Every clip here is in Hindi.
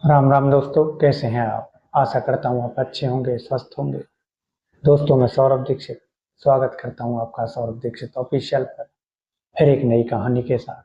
राम राम दोस्तों, कैसे हैं आप। आशा करता हूँ आप अच्छे होंगे, स्वस्थ होंगे। दोस्तों, मैं सौरभ दीक्षित स्वागत करता हूँ आपका सौरभ दीक्षित ऑफिशियल पर फिर एक नई कहानी के साथ।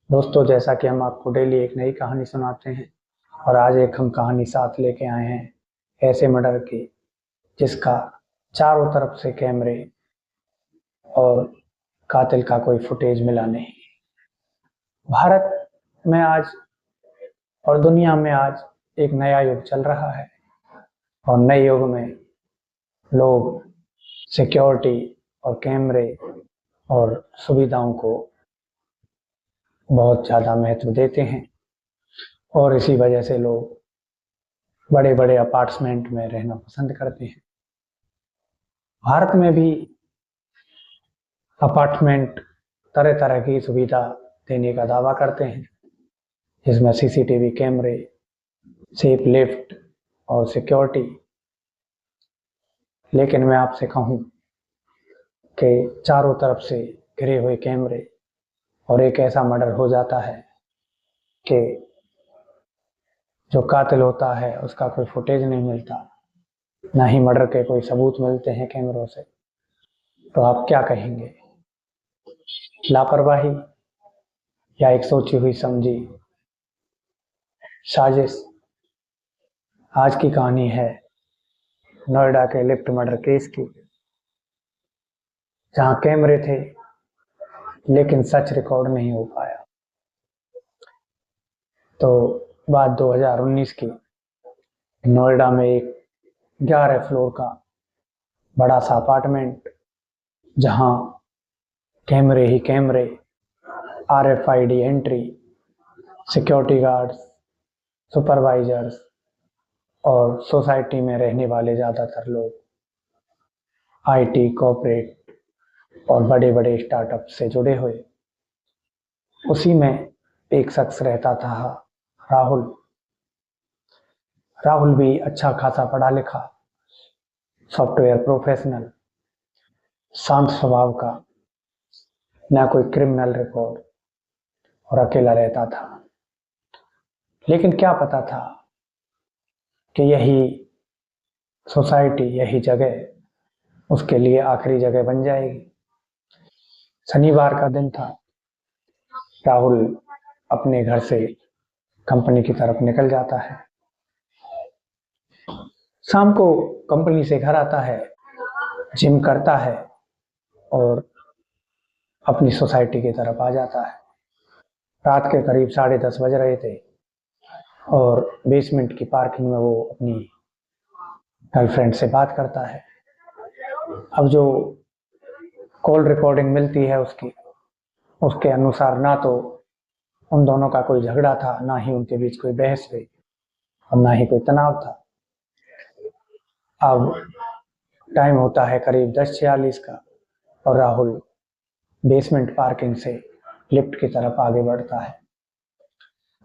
दोस्तों, जैसा कि हम आपको डेली एक नई कहानी सुनाते हैं और आज एक हम कहानी साथ लेके आए हैं ऐसे मर्डर की जिसका चारों तरफ से कैमरे और कातिल का कोई फुटेज मिला नहीं। भारत में आज और दुनिया में आज एक नया युग चल रहा है और नए युग में लोग सिक्योरिटी और कैमरे और सुविधाओं को बहुत ज़्यादा महत्व देते हैं और इसी वजह से लोग बड़े बड़े अपार्टमेंट में रहना पसंद करते हैं। भारत में भी अपार्टमेंट तरह तरह की सुविधा देने का दावा करते हैं, जिसमें सीसीटीवी कैमरे, सेफ लिफ्ट और सिक्योरिटी। लेकिन मैं आपसे कहूं कि चारों तरफ से घिरे हुए कैमरे और एक ऐसा मर्डर हो जाता है कि जो कातिल होता है उसका कोई फुटेज नहीं मिलता, ना ही मर्डर के कोई सबूत मिलते हैं कैमरों से, तो आप क्या कहेंगे? लापरवाही या एक सोची हुई समझी साजिश? आज की कहानी है नोएडा के लिफ्ट मर्डर केस की, जहां कैमरे थे लेकिन सच रिकॉर्ड नहीं हो पाया। तो बात 2019 की, नोएडा में एक 11 फ्लोर का बड़ा सा अपार्टमेंट, जहां कैमरे ही कैमरे, RFID entry, security guards, supervisors और सोसाइटी में रहने वाले ज़्यादातर लोग IT, कॉर्पोरेट और बड़े बड़े स्टार्टअप से जुड़े हुए। उसी में एक शख्स रहता था, राहुल। राहुल भी अच्छा खासा पढ़ा लिखा, सॉफ्टवेयर प्रोफेशनल, शांत स्वभाव का, ना कोई क्रिमिनल रिकॉर्ड और अकेला रहता था। लेकिन क्या पता था कि यही सोसाइटी, यही जगह उसके लिए आखिरी जगह बन जाएगी। शनिवार का दिन था। राहुल अपने घर से कंपनी की तरफ निकल जाता है। शाम को कंपनी से घर आता है, जिम करता है और अपनी सोसाइटी की तरफ आ जाता है। रात के करीब 10:30 बज रहे थे और बेसमेंट की पार्किंग में वो अपनी गर्लफ्रेंड से बात करता है। अब जो कॉल रिकॉर्डिंग मिलती है उसके अनुसार ना तो उन दोनों का कोई झगड़ा था, ना ही उनके बीच कोई बहस हुई और ना ही कोई तनाव था। अब टाइम होता है करीब 10:46 का और राहुल बेसमेंट पार्किंग से लिफ्ट की तरफ आगे बढ़ता है।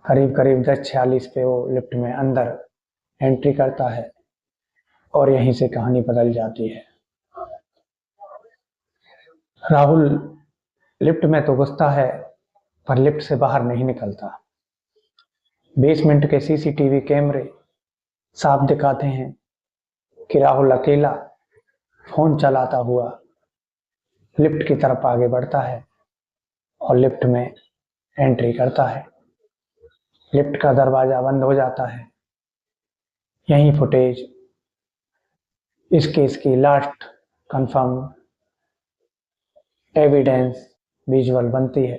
करीब करीब 10:46 पे वो लिफ्ट में अंदर एंट्री करता है और यहीं से कहानी बदल जाती है। राहुल लिफ्ट में तो घुसता है पर लिफ्ट से बाहर नहीं निकलता। बेसमेंट के CCTV कैमरे साफ दिखाते हैं कि राहुल अकेला फोन चलाता हुआ लिफ्ट की तरफ आगे बढ़ता है और लिफ्ट में एंट्री करता है। लिफ्ट का दरवाजा बंद हो जाता है। यही फुटेज इस केस की लास्ट कंफर्म एविडेंस विजुअल बनती है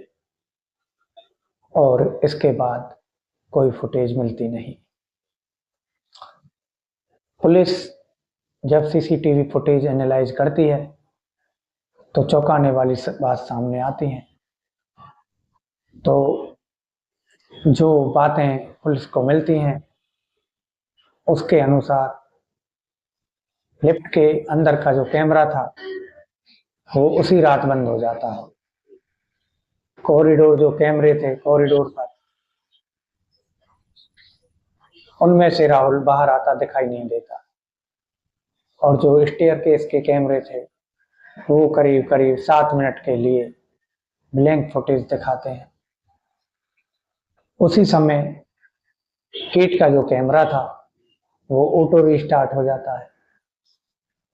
और इसके बाद कोई फुटेज मिलती नहीं। पुलिस जब CCTV फुटेज एनालाइज करती है तो चौंकाने वाली बात सामने आती है। तो जो बातें पुलिस को मिलती हैं उसके अनुसार लिफ्ट के अंदर का जो कैमरा था वो उसी रात बंद हो जाता है। कॉरिडोर जो कैमरे थे कॉरिडोर पर, उनमें से राहुल बाहर आता दिखाई नहीं देता और जो स्टेयरकेस के कैमरे थे वो करीब करीब 7 मिनट के लिए ब्लैंक फुटेज दिखाते हैं। उसी समय किट का जो कैमरा था वो ऑटो रिस्टार्ट हो जाता है।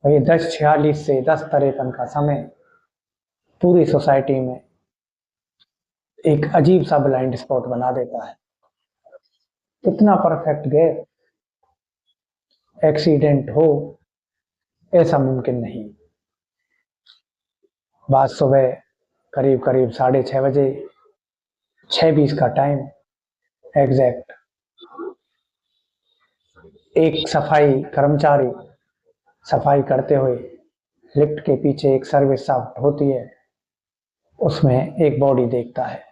और ये 10:46 से 10:53 का समय पूरी सोसाइटी में एक अजीब सा ब्लाइंड स्पॉट बना देता है। इतना परफेक्ट गैप एक्सीडेंट हो ऐसा मुमकिन नहीं। बात सुबह करीब करीब 6:30 बजे, 6:20 का टाइम एग्जैक्ट। एक सफाई कर्मचारी सफाई करते हुए लिफ्ट के पीछे एक सर्विस शाफ्ट होती है, उसमें एक बॉडी देखता है।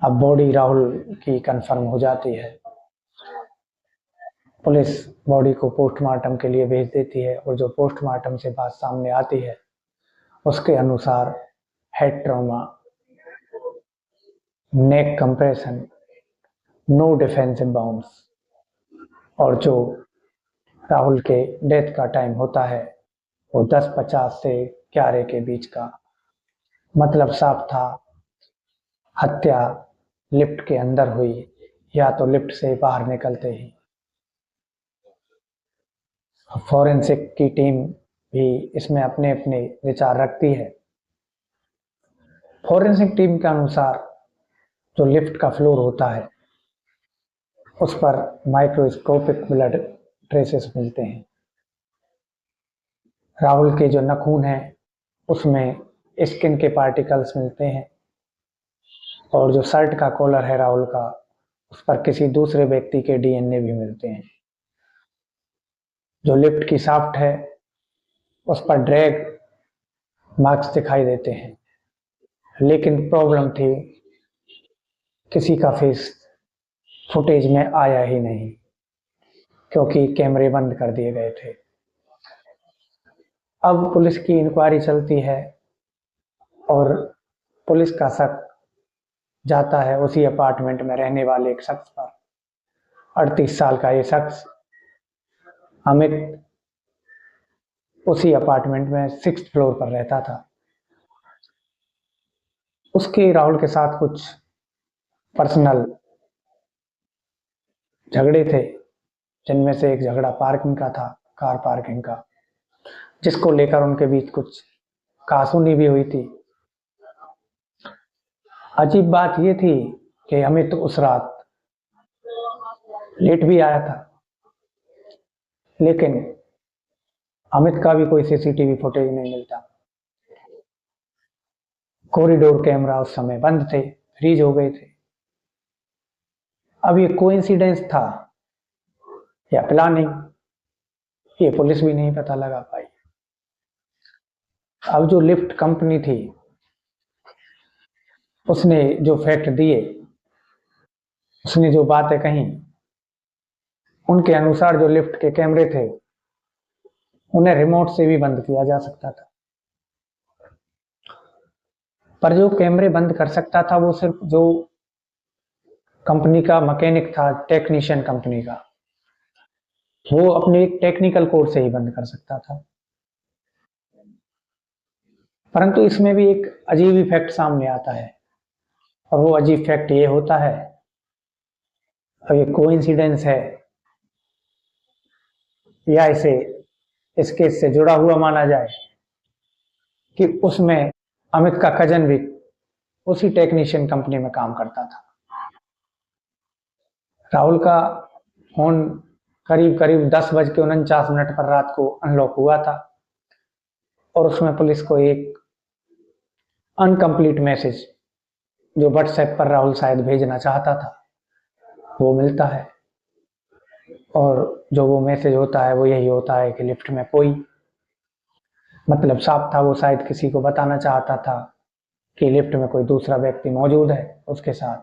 अब बॉडी राहुल की कंफर्म हो जाती है। पुलिस बॉडी को पोस्टमार्टम के लिए भेज देती है और जो पोस्टमार्टम से बात सामने आती है उसके अनुसार हेड ट्रॉमा, नेक कंप्रेशन, नो डिफेंसिव बाउंड्स, और जो राहुल के डेथ का टाइम होता है वो 10:50 से 11 के बीच का। मतलब साफ था, हत्या लिफ्ट के अंदर हुई या तो लिफ्ट से बाहर निकलते ही। फॉरेंसिक की टीम भी इसमें अपने अपने विचार रखती है। फॉरेंसिक टीम के अनुसार जो लिफ्ट का फ्लोर होता है उस पर माइक्रोस्कोपिक ब्लड ट्रेसेस मिलते हैं। राहुल के जो नाखून हैं उसमें स्किन के पार्टिकल्स मिलते हैं, और जो शर्ट का कॉलर है राहुल का उस पर किसी दूसरे व्यक्ति के डीएनए भी मिलते हैं। जो लिफ्ट की शाफ्ट है उस पर ड्रैग मार्क्स दिखाई देते हैं, लेकिन प्रॉब्लम थी किसी का फेस फुटेज में आया ही नहीं क्योंकि कैमरे बंद कर दिए गए थे। अब पुलिस की इंक्वायरी चलती है और पुलिस का शक जाता है उसी अपार्टमेंट में रहने वाले एक शख्स पर। 38 साल का ये शख्स अमित उसी अपार्टमेंट में 6th फ्लोर पर रहता था। उसके राहुल के साथ कुछ पर्सनल झगड़े थे, जिनमें से एक झगड़ा पार्किंग का था, कार पार्किंग का, जिसको लेकर उनके बीच कुछ कहासुनी भी हुई थी। अजीब बात यह थी कि अमित उस रात लेट भी आया था, लेकिन अमित का भी कोई सीसीटीवी फुटेज नहीं मिलता। कॉरिडोर कैमरा उस समय बंद थे, फ्रीज हो गए थे। अब ये कोइंसिडेंस था या प्लानिंग, ये पुलिस भी नहीं पता लगा पाई। अब जो लिफ्ट कंपनी थी उसने जो फैक्ट दिए, उसने जो बातें कही, उनके अनुसार जो लिफ्ट के कैमरे थे उन्हें रिमोट से भी बंद किया जा सकता था। पर जो कैमरे बंद कर सकता था वो सिर्फ जो कंपनी का मैकेनिक था, टेक्नीशियन कंपनी का, वो अपने टेक्निकल कोड से ही बंद कर सकता था। परंतु इसमें भी एक अजीब इफेक्ट सामने आता है, और वो अजीब फैक्ट ये होता है, अब ये कोइंसिडेंस है या इसे इस केस से जुड़ा हुआ माना जाए कि उसमें अमित का कजन भी उसी टेक्नीशियन कंपनी में काम करता था। राहुल का फोन करीब करीब 10:49 पर रात को अनलॉक हुआ था, और उसमें पुलिस को एक अनकंप्लीट मैसेज जो व्हाट्सएप पर राहुल शायद भेजना चाहता था वो मिलता है। और जो वो मैसेज होता है वो यही होता है कि लिफ्ट में कोई, मतलब साफ था वो शायद किसी को बताना चाहता था कि लिफ्ट में कोई दूसरा व्यक्ति मौजूद है उसके साथ।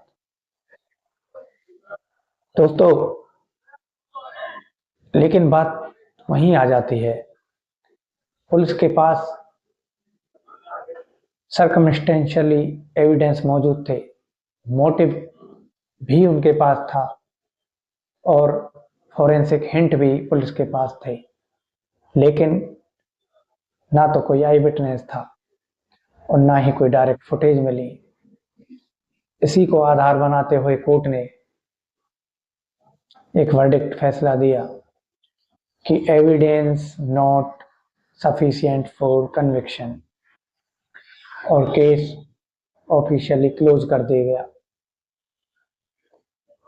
दोस्तों, लेकिन बात वहीं आ जाती है, पुलिस के पास सर्कमस्टेंशियली एविडेंस मौजूद थे, मोटिव भी उनके पास था, और फॉरेंसिक हिंट भी पुलिस के पास थे, लेकिन ना तो कोई आई विटनेस था और ना ही कोई डायरेक्ट फुटेज मिली। इसी को आधार बनाते हुए कोर्ट ने एक वर्डिक्ट फैसला दिया कि evidence not sufficient for conviction, और केस ऑफिशियली क्लोज कर दिया गया।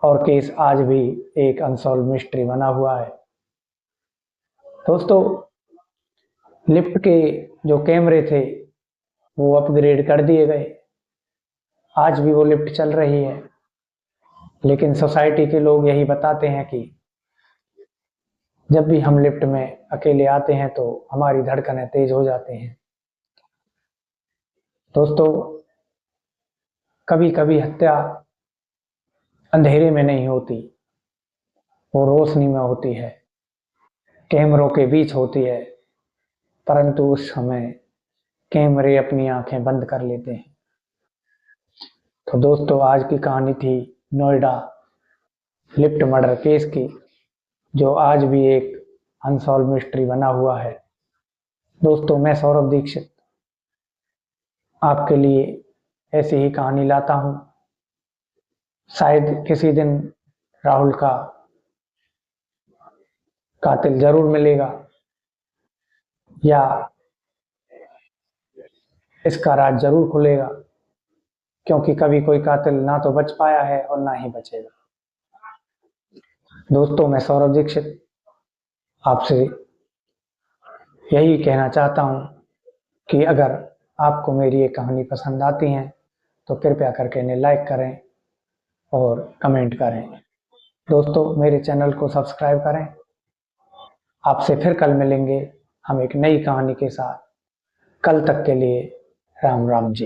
और केस आज भी एक अनसॉल्व मिस्ट्री बना हुआ है। दोस्तों, लिफ्ट के जो कैमरे थे वो अपग्रेड कर दिए गए, आज भी वो लिफ्ट चल रही है, लेकिन सोसाइटी के लोग यही बताते हैं कि जब भी हम लिफ्ट में अकेले आते हैं तो हमारी धड़कनें तेज हो जाते हैं। दोस्तों, कभी कभी हत्या अंधेरे में नहीं होती, वो रोशनी में होती है, कैमरों के बीच होती है, परंतु उस समय कैमरे अपनी आंखें बंद कर लेते हैं। तो दोस्तों, आज की कहानी थी नोएडा लिफ्ट मर्डर केस की, जो आज भी एक अनसॉल्व मिस्ट्री बना हुआ है। दोस्तों, मैं सौरभ दीक्षित आपके लिए ऐसी ही कहानी लाता हूँ। शायद किसी दिन राहुल का कातिल जरूर मिलेगा, या इसका राज जरूर खुलेगा, क्योंकि कभी कोई कातिल ना तो बच पाया है और ना ही बचेगा। दोस्तों, मैं सौरभ दीक्षित आपसे यही कहना चाहता हूँ कि अगर आपको मेरी ये कहानी पसंद आती है तो कृपया करके इन्हें लाइक करें और कमेंट करें। दोस्तों, मेरे चैनल को सब्सक्राइब करें। आपसे फिर कल मिलेंगे हम एक नई कहानी के साथ। कल तक के लिए राम राम जी।